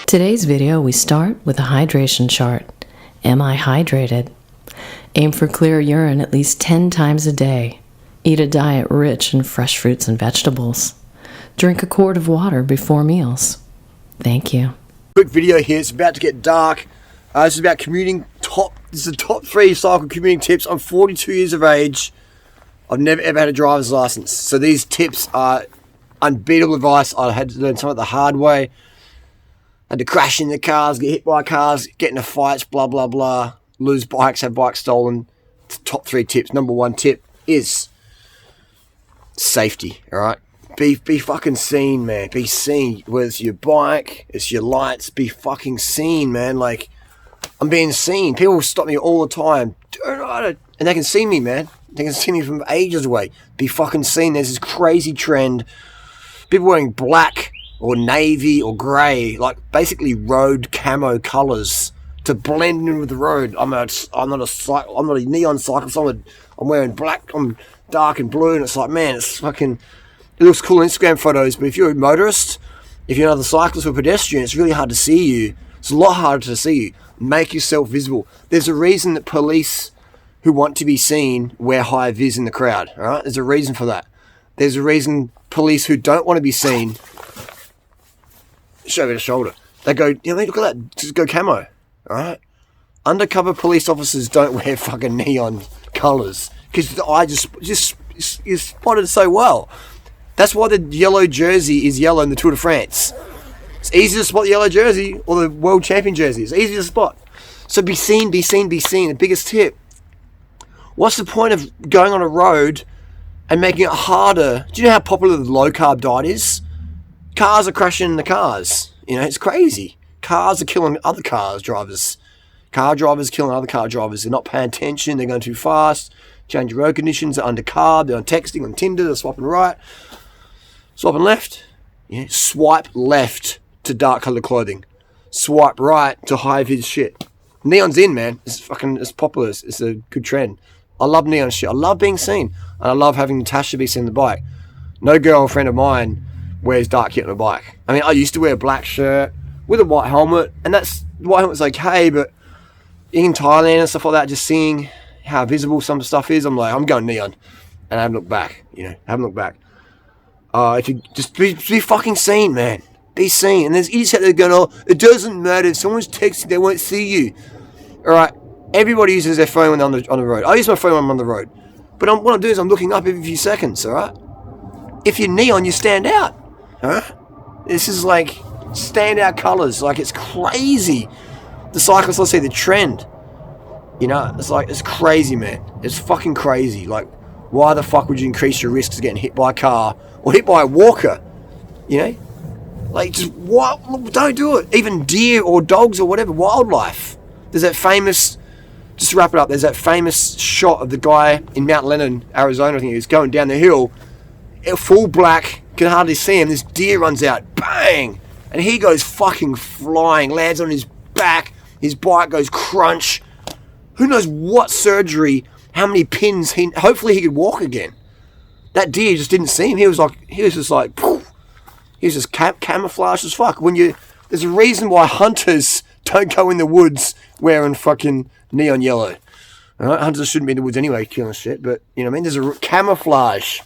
Today's video, we start with a hydration chart. Am I hydrated? Aim for clear urine at least 10 times a day. Eat a diet rich in fresh fruits and vegetables. Drink a quart of water before meals. Thank you. Quick video here. It's about to get dark. This is about commuting. This is the top 3 cycle commuting tips. I'm 42 years of age. I've never ever had a driver's license. So these tips are unbeatable advice. I had to learn some of the hard way. I had to crash into cars, get hit by cars, get into fights, blah, blah, blah. Lose bikes, have bikes stolen. Top 3 tips. Number 1 tip is safety, all right? Be fucking seen, man. Be seen. Whether it's your bike, it's your lights, be fucking seen, man. Like, I'm being seen. People stop me all the time. And they can see me, man. They can see me from ages away. Be fucking seen. There's this crazy trend. People wearing black or navy or grey, like basically road camo colours to blend in with the road. I'm not a neon cyclist. I'm wearing black, I'm dark and blue, and it's like, man, it's fucking, it looks cool in Instagram photos, but if you're a motorist, if you're another cyclist or pedestrian, it's really hard to see you. It's a lot harder to see you. Make yourself visible. There's a reason that police who want to be seen wear high vis in the crowd, all right? There's a reason for that. There's a reason police who don't want to be seen shoulder to shoulder. They go, you know, look at that, just go camo, all right? Undercover police officers don't wear fucking neon colours because the eye just is spotted so well. That's why the yellow jersey is yellow in the Tour de France. It's easy to spot the yellow jersey or the world champion jersey. It's easy to spot. So be seen, be seen, be seen. The biggest tip. What's the point of going on a road and making it harder? Do you know how popular the low carb diet is? Cars are crashing into cars. You know, it's crazy. Cars are killing other cars drivers. Car drivers killing other car drivers. They're not paying attention. They're going too fast. Changing road conditions. They're under carb. They're on texting, on Tinder. They're swiping right. Swiping left. Yeah. Swipe left to dark coloured clothing. Swipe right to high vis shit. Neon's in, man. It's popular. It's a good trend. I love neon shit. I love being seen. And I love having Natasha be seen on the bike. No girlfriend of mine wears dark kit on a bike. I mean, I used to wear a black shirt with a white helmet, and the white helmet's okay, but in Thailand and stuff like that, just seeing how visible some stuff is, I'm like, I'm going neon. And I haven't looked back, you know, if you just be fucking seen, man. Be seen. And there's idiots out there going, oh, it doesn't matter. If someone's texting, they won't see you. All right, everybody uses their phone when they're on the road. I use my phone when I'm on the road. But what I'm doing is I'm looking up every few seconds, all right? If you're neon, you stand out. Huh? This is like standout colours. Like, it's crazy. The cyclists, let's say the trend. You know, it's crazy, man. It's fucking crazy. Like, why the fuck would you increase your risks of getting hit by a car or hit by a walker? You know? Like, just what? Don't do it. Even deer or dogs or whatever, wildlife. There's that famous, just to wrap it up, there's that famous shot of the guy in Mount Lennon, Arizona, I think he was going down the hill, full black, can hardly see him. This deer runs out, bang, and he goes fucking flying, lands on his back, his bike goes crunch. Who knows what surgery, how many pins, hopefully he could walk again. That deer just didn't see him. He was just like, poof. He was just camouflaged as fuck. There's a reason why hunters don't go in the woods wearing fucking neon yellow. All right? Hunters shouldn't be in the woods anyway, killing shit, but you know what I mean? There's a camouflage.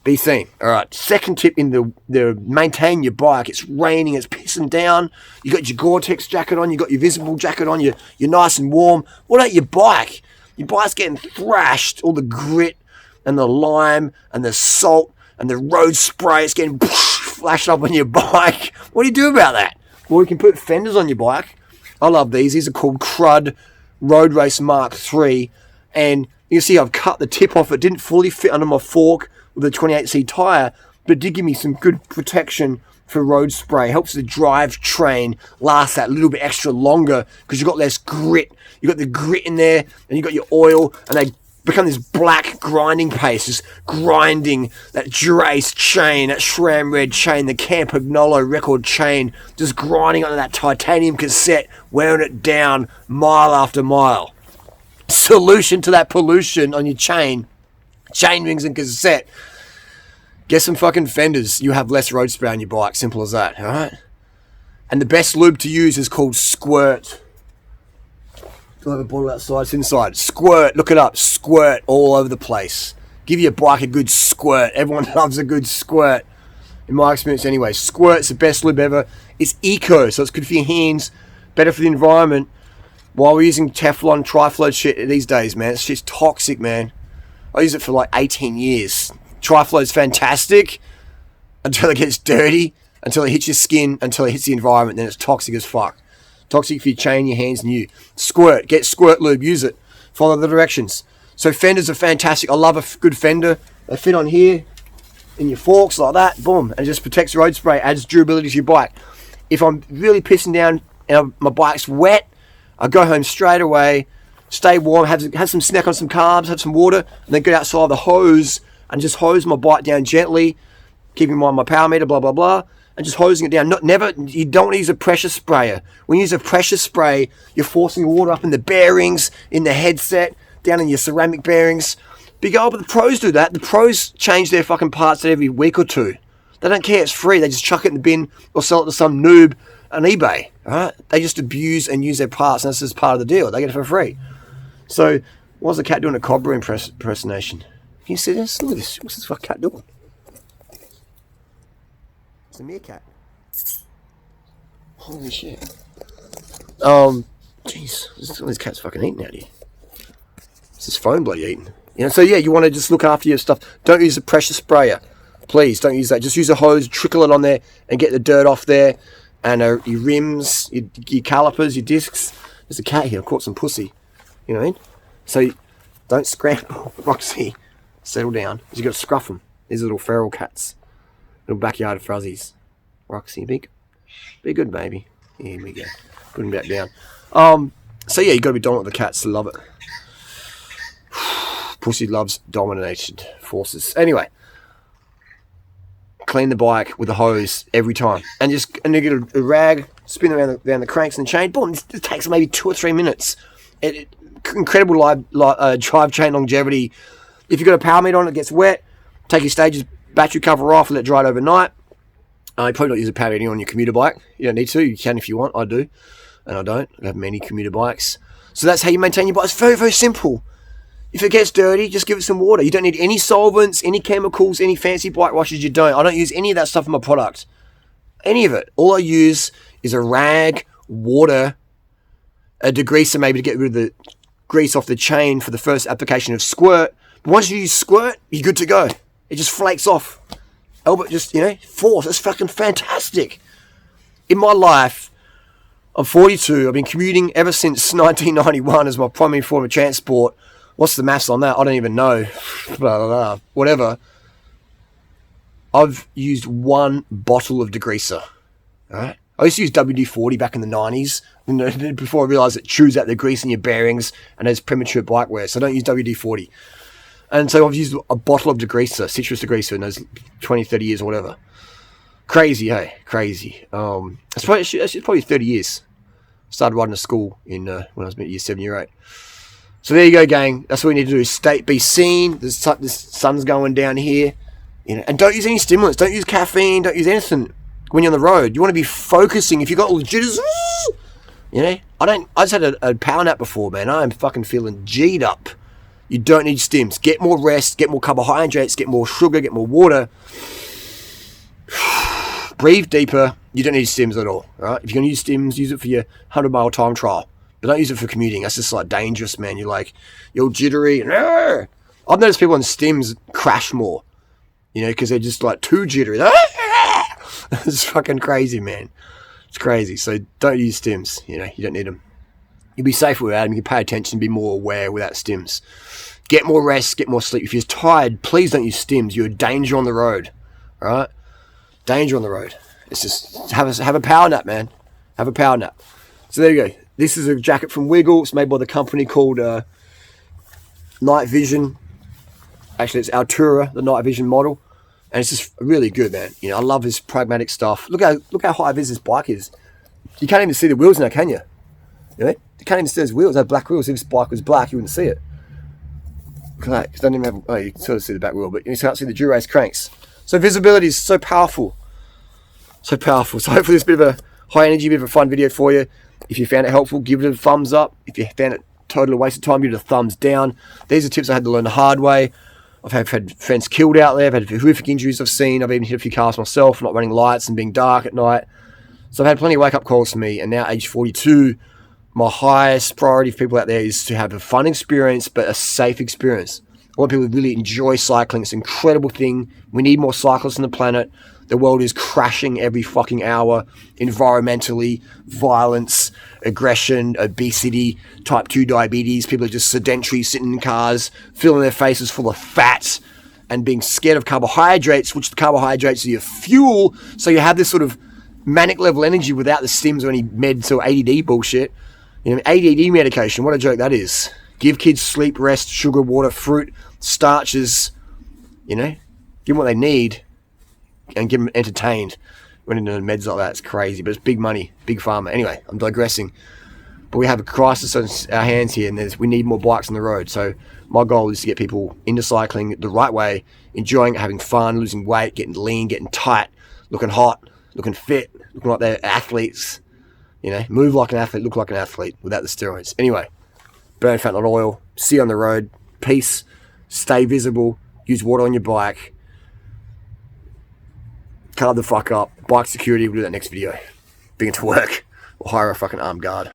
Be seen. All right. Second tip in the maintain your bike. It's raining. It's pissing down. You got your Gore-Tex jacket on. You got your visible jacket on. You're nice and warm. What about your bike? Your bike's getting thrashed. All the grit and the lime and the salt and the road spray. It's getting flashed up on your bike. What do you do about that? Well, you can put fenders on your bike. I love these. These are called Crud Road Race Mark III. And you see I've cut the tip off. It didn't fully fit under my fork with a 28C tyre, but it did give me some good protection for road spray. Helps the drivetrain last that little bit extra longer because you've got less grit. You've got the grit in there, and you've got your oil, and they become this black grinding paste, just grinding that Durace chain, that SRAM Red chain, the Campagnolo record chain, just grinding onto that titanium cassette, wearing it down mile after mile. Solution to that pollution on your chain rings and cassette. Get some fucking fenders. You have less road spray on your bike. Simple as that, all right? And the best lube to use is called Squirt. Do I have a bottle outside? It's inside. Squirt. Look it up. Squirt all over the place. Give your bike a good squirt. Everyone loves a good squirt. In my experience anyway. Squirt's the best lube ever. It's eco, so it's good for your hands. Better for the environment. While we're using Teflon, Triflow shit these days, man. It's just toxic, man. I use it for like 18 years. Triflow's fantastic until it gets dirty, until it hits your skin, until it hits the environment. Then it's toxic as fuck. Toxic for your chain, your hands, and you. Squirt. Get Squirt lube. Use it. Follow the directions. So fenders are fantastic. I love a good fender. They fit on here in your forks like that. Boom. And it just protects road spray. Adds durability to your bike. If I'm really pissing down and my bike's wet, I go home straight away, stay warm, have some snack on some carbs, have some water, and then get outside the hose and just hose my bike down gently, keeping in mind my power meter, blah, blah, blah, and just hosing it down. You don't want to use a pressure sprayer. When you use a pressure spray, you're forcing water up in the bearings, in the headset, down in your ceramic bearings. But the pros do that. The pros change their fucking parts every week or two. They don't care, it's free. They just chuck it in the bin or sell it to some noob on eBay. Right? They just abuse and use their parts, and that's just part of the deal. They get it for free. So, what's the cat doing a cobra impersonation? Can you see this? Look at this. What's this fucking cat doing? It's a meerkat. Holy shit. Jeez. All these cats fucking eating out here. It's this phone bloody eating. So yeah, you want to just look after your stuff. Don't use a pressure sprayer. Please, don't use that. Just use a hose, trickle it on there, and get the dirt off there. And your rims, your calipers, your discs. There's a cat here. I caught some pussy. You know what I mean? So don't scramble. Roxy, settle down. You've got to scruff them. These are little feral cats. Little backyard fuzzies. Roxy, be good, baby. Here we go. Put him back down. So yeah, you got to be dominant with the cats to love it. Pussy loves dominated forces. Anyway. Clean the bike with a hose every time, and you get a rag, spin around the cranks and chain. Boom! It takes maybe 2 or 3 minutes. Incredible drive chain longevity. If you've got a power meter on, it gets wet. Take your stages battery cover off, let it dry it overnight. You probably don't use a power meter on your commuter bike. You don't need to. You can if you want. I do, and I don't. I have many commuter bikes, so that's how you maintain your bike. It's very, very simple. If it gets dirty, just give it some water. You don't need any solvents, any chemicals, any fancy bike washes. You don't. I don't use any of that stuff in my product. Any of it. All I use is a rag, water, a degreaser maybe to get rid of the grease off the chain for the first application of Squirt. But once you use Squirt, you're good to go. It just flakes off. Albert just, force. It's fucking fantastic. In my life, I'm 42. I've been commuting ever since 1991 as my primary form of transport. What's the maths on that? I don't even know. Blah, blah, blah. Whatever. I've used 1 bottle of degreaser. All right? I used to use WD-40 back in the 90s before I realised it chews out the grease in your bearings and has premature bike wear. So I don't use WD-40. And so I've used a bottle of degreaser, citrus degreaser, in those 20, 30 years or whatever. Crazy, hey? Crazy. It's probably 30 years. I started riding to school when I was about year 7, year 8. So there you go, gang. That's what we need to do. Is be seen. The sun's going down here. And don't use any stimulants. Don't use caffeine. Don't use anything when you're on the road. You want to be focusing. If you've got all the jitters, I just had a power nap before, man. I am fucking feeling G'd up. You don't need stims. Get more rest. Get more carbohydrates. Get more sugar. Get more water. Breathe deeper. You don't need stims at all. Right? If you're going to use stims, use it for your 100-mile time trial. But don't use it for commuting. That's just dangerous, man. You're jittery. I've noticed people on stims crash more, because they're just too jittery. It's fucking crazy, man. It's crazy. So don't use stims. You don't need them. You'll be safer without them. You can pay attention, be more aware without stims. Get more rest, get more sleep. If you're tired, please don't use stims. You're a danger on the road. All right? Danger on the road. It's just have a power nap, man. Have a power nap. So there you go. This is a jacket from Wiggle. It's made by the company called Night Vision. Actually, it's Altura, the Night Vision model. And it's just really good, man. I love this pragmatic stuff. Look how high vis this bike is. You can't even see the wheels now, can you? You can't even see those wheels. They have black wheels. If this bike was black, you wouldn't see it. Look at that. Because they don't even have... you can sort of see the back wheel, but you can't see the Durace cranks. So visibility is so powerful. So powerful. So hopefully this bit of a High energy, bit of a fun video for you. If you found it helpful, give it a thumbs up. If you found it totally waste of time, give it a thumbs down. These are tips I had to learn the hard way. I've had friends killed out there. I've had horrific injuries I've seen. I've even hit a few cars myself, not running lights and being dark at night. So I've had plenty of wake-up calls for me. And now, age 42, my highest priority for people out there is to have a fun experience, but a safe experience. I want people to really enjoy cycling. It's an incredible thing. We need more cyclists on the planet. The world is crashing every fucking hour, environmentally, violence, aggression, obesity, type 2 diabetes. People are just sedentary, sitting in cars, filling their faces full of fat and being scared of carbohydrates, which the carbohydrates are your fuel. So you have this sort of manic level energy without the stims or any meds or ADD bullshit. You know, ADD medication, what a joke that is. Give kids sleep, rest, sugar, water, fruit, starches, you know, give them what they need. And get them entertained. When into meds like that, it's crazy, but it's big money, big pharma. Anyway, I'm digressing. But we have a crisis on our hands here, and we need more bikes on the road. So my goal is to get people into cycling the right way, enjoying it, having fun, losing weight, getting lean, getting tight, looking hot, looking fit, looking like they're athletes. You know, move like an athlete, look like an athlete without the steroids. Anyway, burn fat, not oil. See you on the road. Peace. Stay visible. Use water on your bike. Carve the fuck up. Bike security, we'll do that next video. Bring it to work. Or hire a fucking armed guard.